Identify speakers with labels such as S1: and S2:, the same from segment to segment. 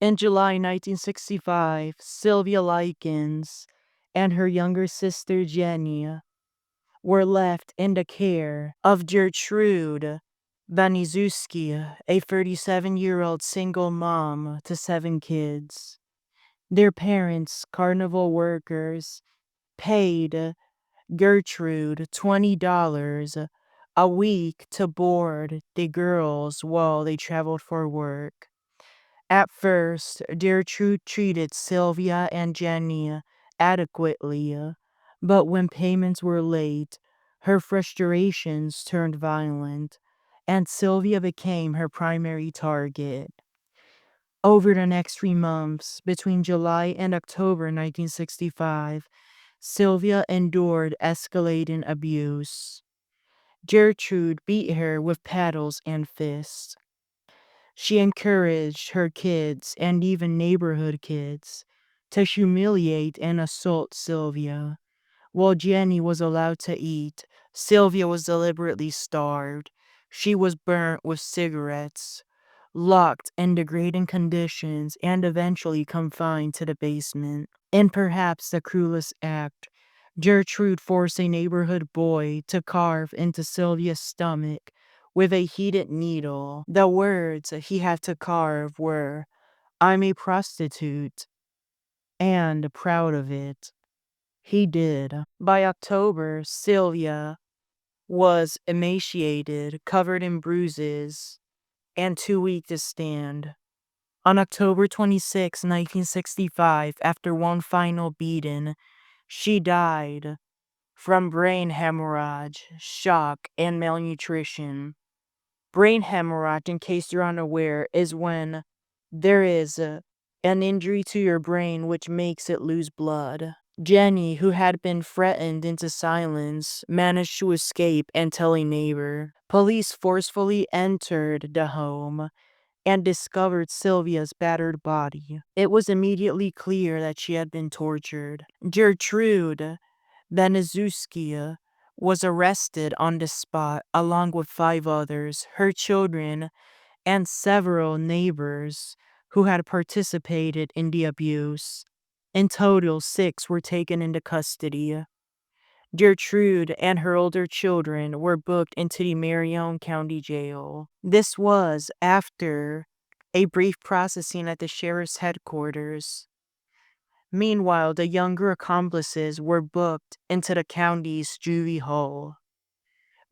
S1: In July 1965, Sylvia Likens and her younger sister Jenny were left in the care of Gertrude Baniszewski, a 37-year-old single mom to 7 kids. Their parents, carnival workers, paid Gertrude $20 a week to board the girls while they traveled for work. At first, Gertrude treated Sylvia and Jenny adequately, but when payments were late, her frustrations turned violent, and Sylvia became her primary target. Over the next 3 months, between July and October 1965, Sylvia endured escalating abuse. Gertrude beat her with paddles and fists. She encouraged her kids and even neighborhood kids to humiliate and assault Sylvia. While Jenny was allowed to eat, Sylvia was deliberately starved. She was burnt with cigarettes, locked in degrading conditions, and eventually confined to the basement. In perhaps the cruelest act, Gertrude forced a neighborhood boy to carve into Sylvia's stomach with a heated needle. The words he had to carve were, "I'm a prostitute, and proud of it." He did. By October, Sylvia was emaciated, covered in bruises, and too weak to stand. On October 26, 1965, after one final beating, she died from brain hemorrhage, shock, and malnutrition. Brain hemorrhage, in case you're unaware, is when there is an injury to your brain which makes it lose blood. Jenny, who had been threatened into silence, managed to escape and tell a neighbor. Police forcefully entered the home and discovered Sylvia's battered body. It was immediately clear that she had been tortured. Gertrude Baniszewski was arrested on the spot along with 5 others, her children, and several neighbors who had participated in the abuse. In total, 6 were taken into custody. Gertrude and her older children were booked into the Marion County Jail. This was after a brief processing at the sheriff's headquarters. Meanwhile, the younger accomplices were booked into the county's Jury Hall.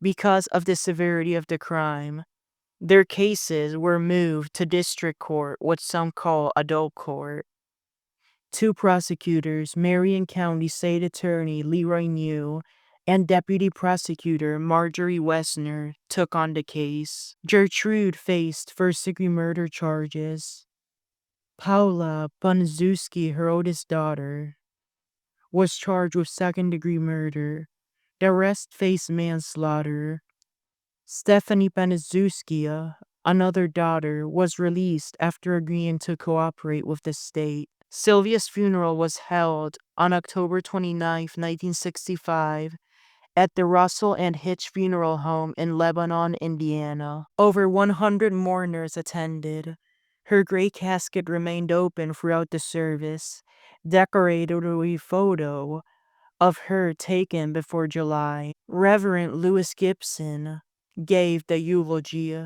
S1: Because of the severity of the crime, their cases were moved to district court, what some call adult court. 2 prosecutors, Marion County State Attorney Leroy New and Deputy Prosecutor Marjorie Wessner, took on the case. Gertrude faced first-degree murder charges. Paula Baniszewski, her oldest daughter, was charged with second-degree murder. The rest faced manslaughter. Stephanie Baniszewski, another daughter, was released after agreeing to cooperate with the state. Sylvia's funeral was held on October 29, 1965, at the Russell and Hitch Funeral Home in Lebanon, Indiana. Over 100 mourners attended. Her gray casket remained open throughout the service, decorated with a photo of her taken before July. Reverend Lewis Gibson gave the eulogy,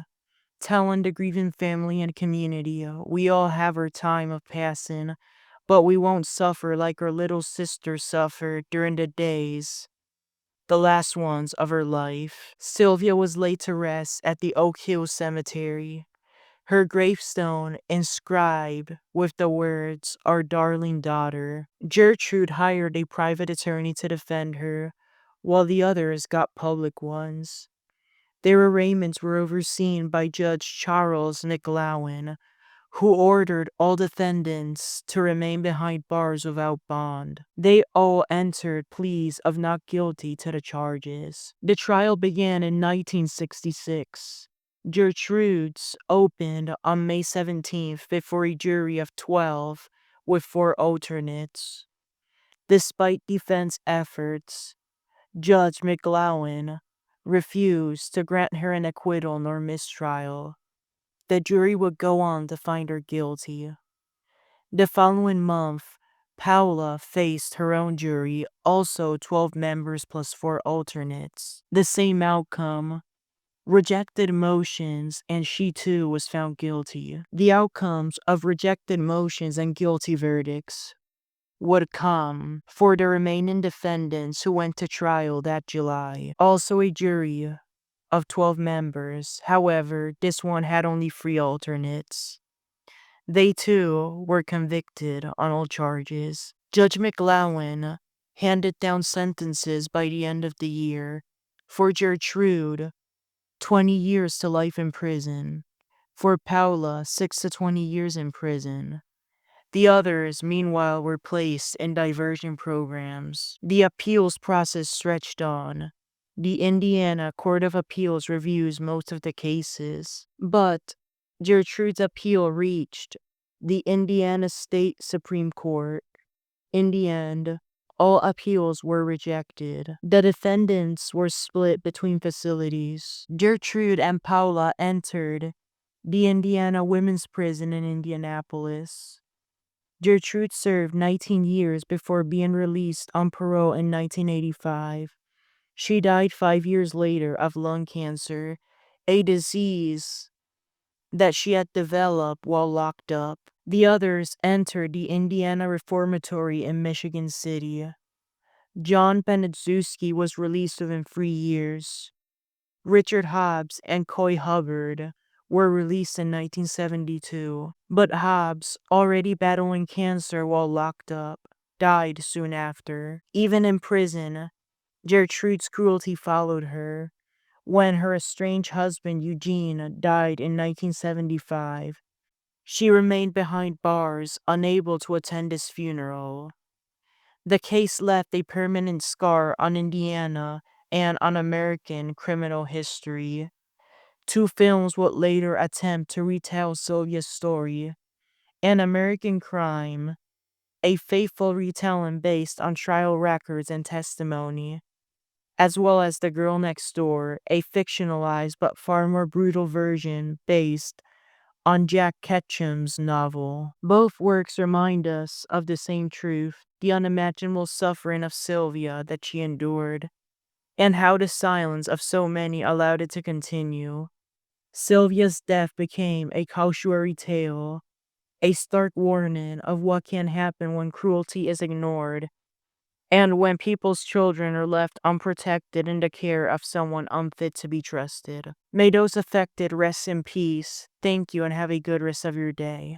S1: telling the grieving family and community, "We all have our time of passing, but we won't suffer like our little sister suffered during the last ones of her life." Sylvia was laid to rest at the Oak Hill Cemetery, her gravestone inscribed with the words, "Our darling daughter." Gertrude hired a private attorney to defend her, while the others got public ones. Their arraignments were overseen by Judge Charles McLowan, who ordered all defendants to remain behind bars without bond. They all entered pleas of not guilty to the charges. The trial began in 1966. Gertrude's opened on May 17th before a jury of 12 with 4 alternates. Despite defense efforts, Judge McLowan refused to grant her an acquittal nor mistrial. The jury would go on to find her guilty. The following month, Paula faced her own jury, also 12 members plus 4 alternates. The same outcome. Rejected motions, and she too was found guilty. The outcomes of rejected motions and guilty verdicts would come for the remaining defendants who went to trial that July. Also a jury of 12 members. However, this one had only 3 alternates. They too were convicted on all charges. Judge McLowan handed down sentences by the end of the year. For Gertrude, 20 years to life in prison. For Paula, 6 to 20 years in prison. The others, meanwhile, were placed in diversion programs. The appeals process stretched on. The Indiana Court of Appeals reviews most of the cases, but Gertrude's appeal reached the Indiana State Supreme Court. In the end, all appeals were rejected. The defendants were split between facilities. Gertrude and Paula entered the Indiana Women's Prison in Indianapolis. Gertrude served 19 years before being released on parole in 1985. She died 5 years later of lung cancer, a disease that she had developed while locked up. The others entered the Indiana Reformatory in Michigan City. John Baniszewski was released within 3 years. Richard Hobbs and Coy Hubbard were released in 1972, but Hobbs, already battling cancer while locked up, died soon after. Even in prison, Gertrude's cruelty followed her. When her estranged husband Eugene died in 1975, she remained behind bars, unable to attend his funeral. The case left a permanent scar on Indiana and on American criminal history. 2 films would later attempt to retell Sylvia's story, An American Crime, a faithful retelling based on trial records and testimony, as well as The Girl Next Door, a fictionalized but far more brutal version based on Jack Ketchum's novel. Both works remind us of the same truth, the unimaginable suffering of Sylvia that she endured, and how the silence of so many allowed it to continue. Sylvia's death became a cautionary tale, a stark warning of what can happen when cruelty is ignored, and when people's children are left unprotected in the care of someone unfit to be trusted. May those affected rest in peace. Thank you and have a good rest of your day.